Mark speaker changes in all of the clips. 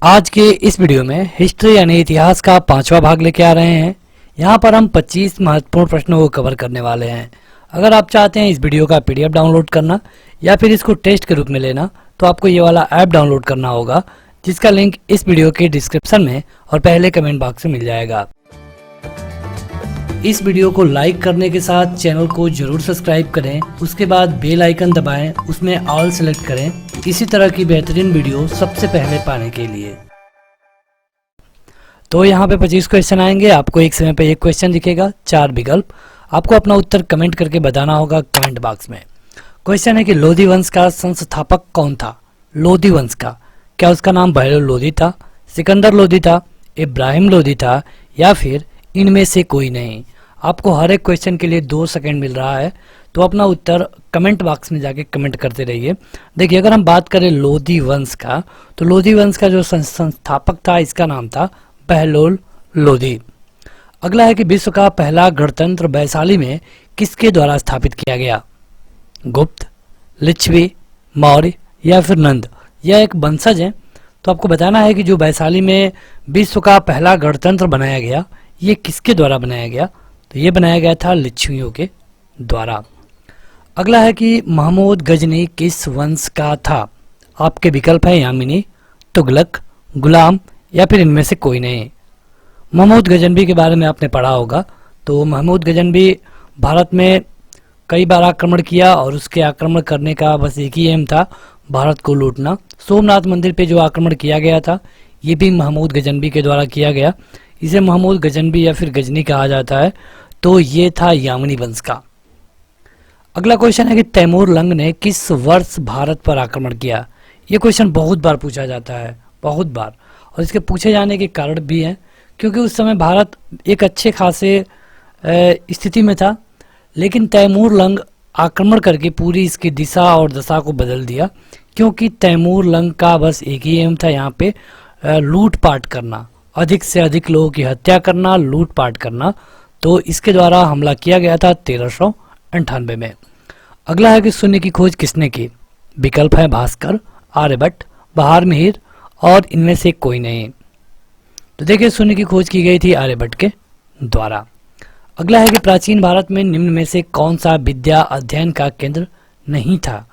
Speaker 1: आज के इस वीडियो में हिस्ट्री यानी इतिहास का 5वां भाग लेके आ रहे हैं। यहाँ पर हम 25 महत्वपूर्ण प्रश्नों को कवर करने वाले हैं। अगर आप चाहते हैं इस वीडियो का पीडीएफ डाउनलोड करना या फिर इसको टेस्ट के रूप में लेना तो आपको ये वाला ऐप डाउनलोड करना होगा, जिसका लिंक इस वीडियो के डिस्क्रिप्शन में और पहले कमेंट बॉक्स में मिल जाएगा। इस वीडियो को लाइक करने के साथ चैनल को जरूर सब्सक्राइब करें, उसके बाद बेल आइकन दबाएं, उसमें ऑल सेलेक्ट करें इसी तरह की बेहतरीन वीडियो सबसे पहले पाने के लिए। तो यहाँ पे 25 क्वेश्चन आएंगे। आपको एक समय पे एक क्वेश्चन दिखेगा, 4 विकल्प। आपको अपना उत्तर कमेंट करके बताना होगा कमेंट बॉक्स में। क्वेश्चन है कि लोधी वंश का संस्थापक कौन था? लोधी वंश का, क्या उसका नाम बहलोल लोधी था, सिकंदर लोधी था, इब्राहिम लोधी था या फिर इनमें से कोई नहीं? आपको हर एक क्वेश्चन के लिए 2 सेकंड मिल रहा है, तो अपना उत्तर कमेंट बॉक्स में जाके कमेंट करते रहिए। देखिए, अगर हम बात करें लोधी वंश का, तो लोधी वंश का जो संस्थापक था इसका नाम था बहलोल लोधी। अगला है कि विश्व का पहला गणतंत्र वैशाली में किसके द्वारा स्थापित किया गया? गुप्त, लिच्छवी, मौर्य या फिर नंद? यह एक वंशज है, तो आपको बताना है कि जो वैशाली में विश्व का पहला गणतंत्र बनाया गया, ये किसके द्वारा बनाया गया? तो ये बनाया गया था लिच्छवियों के द्वारा। अगला है कि महमूद गजनी किस वंश का था? आपके विकल्प है यामिनी, तुगलक, गुलाम या फिर इनमें से कोई नहीं। महमूद गजनवी के बारे में आपने पढ़ा होगा। तो महमूद गजनवी भारत में कई बार आक्रमण किया और उसके आक्रमण करने का बस एक ही एम था, भारत को लूटना। सोमनाथ मंदिर पे जो आक्रमण किया गया था ये भी महमूद गजनवी के द्वारा किया गया। इसे महमूद गजनवी या फिर गजनी कहा जाता है। तो ये था यामिनी वंश का। अगला क्वेश्चन है कि तैमूर लंग ने किस वर्ष भारत पर आक्रमण किया? ये क्वेश्चन बहुत बार पूछा जाता है, बहुत बार, और इसके पूछे जाने के कारण भी हैं क्योंकि उस समय भारत एक अच्छे खासे स्थिति में था, लेकिन तैमूर लंग आक्रमण करके पूरी इसकी दिशा और दशा को बदल दिया। क्योंकि तैमूर लंग का बस एक ही एम था यहाँ पे लूटपाट करना, अधिक से अधिक लोगों की हत्या करना, लूटपाट करना। तो इसके द्वारा हमला किया गया था 1398 में। अगला है कि शून्य की खोज किसने की? विकल्प है भास्कर, आर्यभट्ट, बहारमिहिर और इनमें से कोई नहीं। तो देखिए, शून्य की खोज की गई थी आर्यभट्ट के द्वारा। अगला है कि प्राचीन भारत में निम्न में से कौन सा विद्या अध्ययन का केंद्र नहीं था?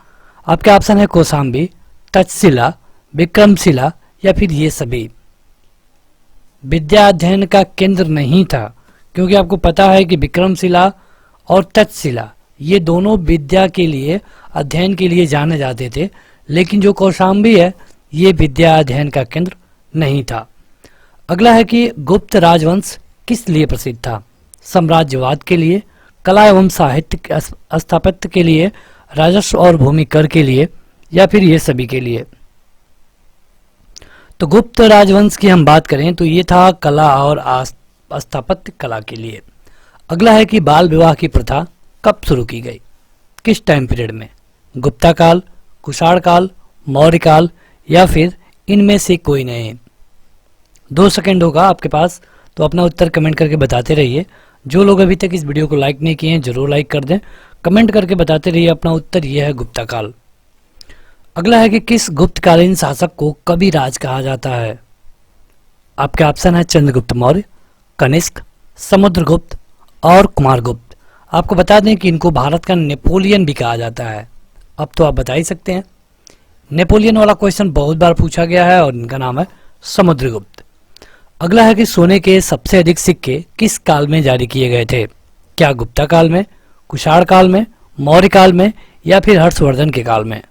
Speaker 1: आपके ऑप्शन है कौशाम्बी, तक्षशिला, विक्रमशिला या फिर ये सभी। विद्या अध्ययन का केंद्र नहीं था क्योंकि आपको पता है कि विक्रमशिला और तक्षशिला ये दोनों विद्या के लिए, अध्ययन के लिए जाने जाते थे, लेकिन जो कौशाम्बी है ये विद्या अध्ययन का केंद्र नहीं था। अगला है कि गुप्त राजवंश किस लिए प्रसिद्ध था? साम्राज्यवाद के लिए, कला एवं साहित्य स्थापत्य के लिए, राजस्व और भूमि कर के लिए या फिर ये सभी के लिए? तो गुप्त राजवंश की हम बात करें तो ये था कला और स्थापत्य कला के लिए। अगला है कि बाल विवाह की प्रथा कब शुरू की गई? किस टाइम पीरियड में? गुप्ता काल, कुषाण काल, मौर्य काल या फिर इनमें से कोई नहीं? 2 सेकंड होगा आपके पास, तो अपना उत्तर कमेंट करके बताते रहिए। जो लोग अभी तक इस वीडियो को लाइक नहीं किए हैं जरूर लाइक कर दें, कमेंट करके बताते रहिए अपना उत्तर। यह है गुप्ता काल। अगला है कि किस गुप्तकालीन शासक को कविराज कहा जाता है? आपके ऑप्शन है चंद्रगुप्त मौर्य, कनिष्क, समुद्रगुप्त और कुमारगुप्त। आपको बता दें कि इनको भारत का नेपोलियन भी कहा जाता है। अब तो आप बता ही सकते हैं। नेपोलियन वाला क्वेश्चन बहुत बार पूछा गया है और इनका नाम है समुद्रगुप्त। अगला है कि सोने के सबसे अधिक सिक्के किस काल में जारी किए गए थे? क्या गुप्ता काल में, कुषाण काल में, मौर्य काल में या फिर हर्षवर्धन के काल में?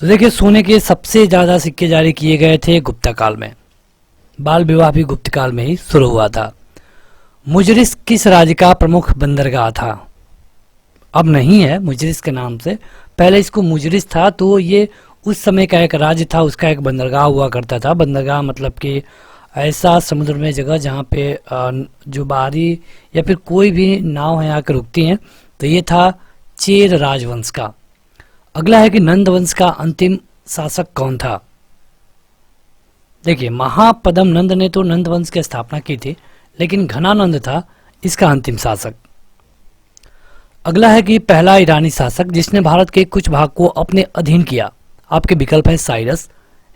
Speaker 1: तो देखिए, सोने के सबसे ज्यादा सिक्के जारी किए गए थे गुप्ता काल में। बाल विवाह भी गुप्त काल में ही शुरू हुआ था। मुजरिस किस राज्य का प्रमुख बंदरगाह था? अब नहीं है मुजरिस के नाम से, पहले इसको मुजरिस था। तो ये उस समय का एक राज्य था, उसका एक बंदरगाह हुआ करता था। बंदरगाह मतलब कि ऐसा समुद्र में जगह जहाँ पे जो बाहरी या फिर कोई भी नाव है आकर रुकती हैं। तो ये था चेर राजवंश का। अगला है कि नंद वंश का अंतिम शासक कौन था? देखिए, महापद्म नंद ने तो नंद वंश की स्थापना की थी, लेकिन घनानंद था इसका अंतिम शासक। अगला है कि पहला ईरानी शासक जिसने भारत के कुछ भाग को अपने अधीन किया। आपके विकल्प है साइरस,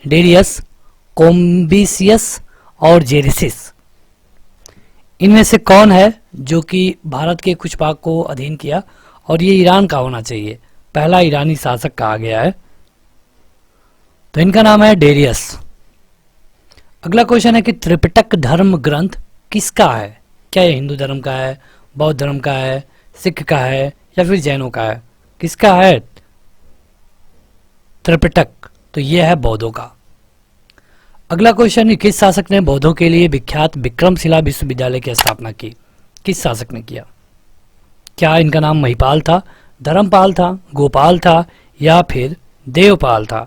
Speaker 1: डेरियस, कोम्बिसियस और जेरिसिस। इनमें से कौन है जो कि भारत के कुछ भाग को अधीन किया और ये ईरान का होना चाहिए? पहला ईरानी शासक कहा गया है, तो इनका नाम है डेरियस। अगला क्वेश्चन है कि त्रिपिटक धर्म ग्रंथ किसका है? क्या ये हिंदू धर्म का है, बौद्ध धर्म का है, सिख का है या फिर जैनों का है? किसका है त्रिपिटक? तो ये है बौद्धों का। अगला क्वेश्चन, किस शासक ने बौद्धों के लिए विख्यात विक्रमशिला विश्वविद्यालय की स्थापना की? किस शासक ने किया? क्या इनका नाम महिपाल था, धर्मपाल था, गोपाल था या फिर देवपाल था?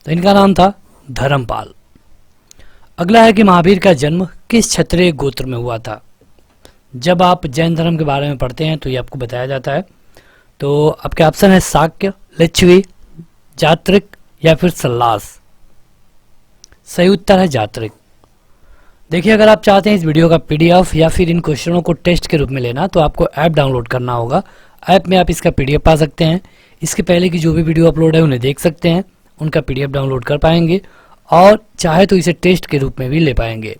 Speaker 1: तो इनका नाम था धर्मपाल। अगला है कि महावीर का जन्म किस क्षत्रिय गोत्र में हुआ था? जब आप जैन धर्म के बारे में पढ़ते हैं तो ये आपको बताया जाता है। तो आपके ऑप्शन है शाक्य, लिच्छवी, जात्रिक या फिर सल्लास। सही उत्तर है जात्रिक। देखिए, अगर आप चाहते हैं इस वीडियो का पीडीएफ या फिर इन क्वेश्चनों को टेस्ट के रूप में लेना तो आपको ऐप डाउनलोड करना होगा। ऐप में आप इसका पीडीएफ पा सकते हैं। इसके पहले की जो भी वीडियो अपलोड है उन्हें देख सकते हैं, उनका पीडीएफ डाउनलोड कर पाएंगे और चाहे तो इसे टेस्ट के रूप में भी ले पाएंगे।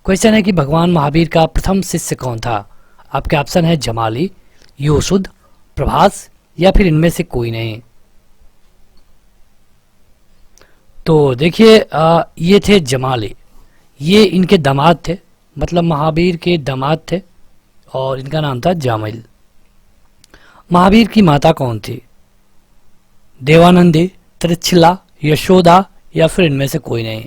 Speaker 1: क्वेश्चन है कि भगवान महावीर का प्रथम शिष्य कौन था? आपके ऑप्शन है जमाली, योशुद्ध, प्रभास या फिर इनमें से कोई नहीं। तो देखिए, ये थे जमाली, ये इनके दामाद थे, मतलब महावीर के दामाद थे और इनका नाम था जामिल। महावीर की माता कौन थी? देवानंदी, त्रिच्छिला, यशोदा या फिर इनमें से कोई नहीं।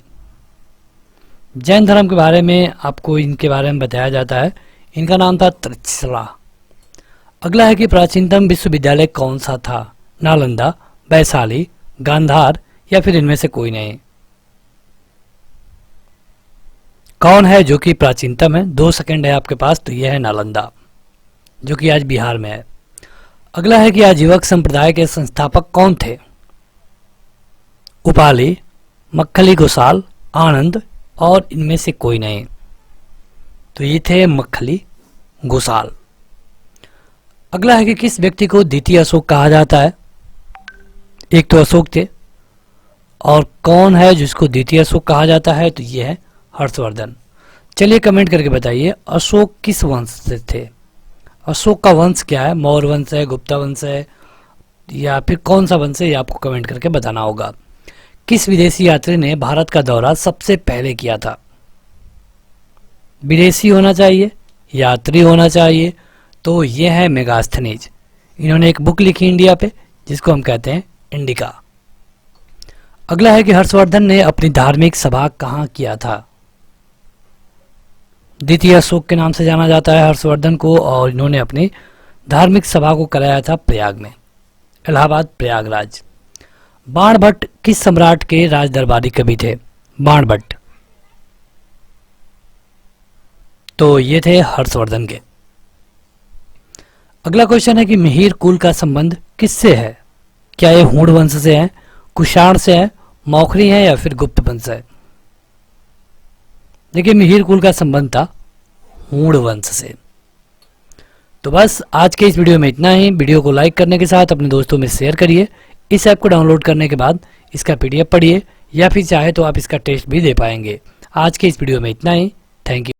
Speaker 1: जैन धर्म के बारे में आपको इनके बारे में बताया जाता है, इनका नाम था त्रिच्छिला। अगला है कि प्राचीनतम विश्वविद्यालय कौन सा था? नालंदा, वैशाली, गांधार या फिर इनमें से कोई नहीं। कौन है जो कि प्राचीनतम है? 2 सेकंड है आपके पास, तो यह है नालंदा, जो कि आज बिहार में है। अगला है कि आजीवक संप्रदाय के संस्थापक कौन थे? उपाली, मक्खली गोसाल, आनंद और इनमें से कोई नहीं। तो ये थे मक्खली गोसाल। अगला है कि किस व्यक्ति को द्वितीय अशोक कहा जाता है? एक तो अशोक थे, और कौन है जिसको द्वितीय अशोक कहा जाता है? तो ये है हर्षवर्धन। चलिए कमेंट करके बताइए, अशोक किस वंश से थे? अशोक का वंश क्या है? मौर्य वंश है, गुप्ता वंश है या फिर कौन सा वंश है? ये आपको कमेंट करके बताना होगा। किस विदेशी यात्री ने भारत का दौरा सबसे पहले किया था? विदेशी होना चाहिए, यात्री होना चाहिए, तो ये है मेगास्थनीज। इन्होंने एक बुक लिखी इंडिया पे जिसको हम कहते हैं इंडिका। अगला है कि हर्षवर्धन ने अपनी धार्मिक सभा कहाँ किया था? द्वितीय अशोक के नाम से जाना जाता है हर्षवर्धन को, और इन्होंने अपनी धार्मिक सभा को कराया था प्रयाग में, इलाहाबाद, प्रयागराज। बाणभट्ट किस सम्राट के राज दरबारी कवि थे? बाणभट्ट, तो ये थे हर्षवर्धन के। अगला क्वेश्चन है कि मिहिर कुल का संबंध किससे है? क्या ये हूण वंश से है, कुषाण से है, मौखरी है या फिर गुप्त वंश है? देखिए, मिहिर कुल का संबंध था हूण वंश से। तो बस आज के इस वीडियो में इतना ही। वीडियो को लाइक करने के साथ अपने दोस्तों में शेयर करिए। इस ऐप को डाउनलोड करने के बाद इसका पीडीएफ पढ़िए या फिर चाहे तो आप इसका टेस्ट भी दे पाएंगे। आज के इस वीडियो में इतना ही। Thank you.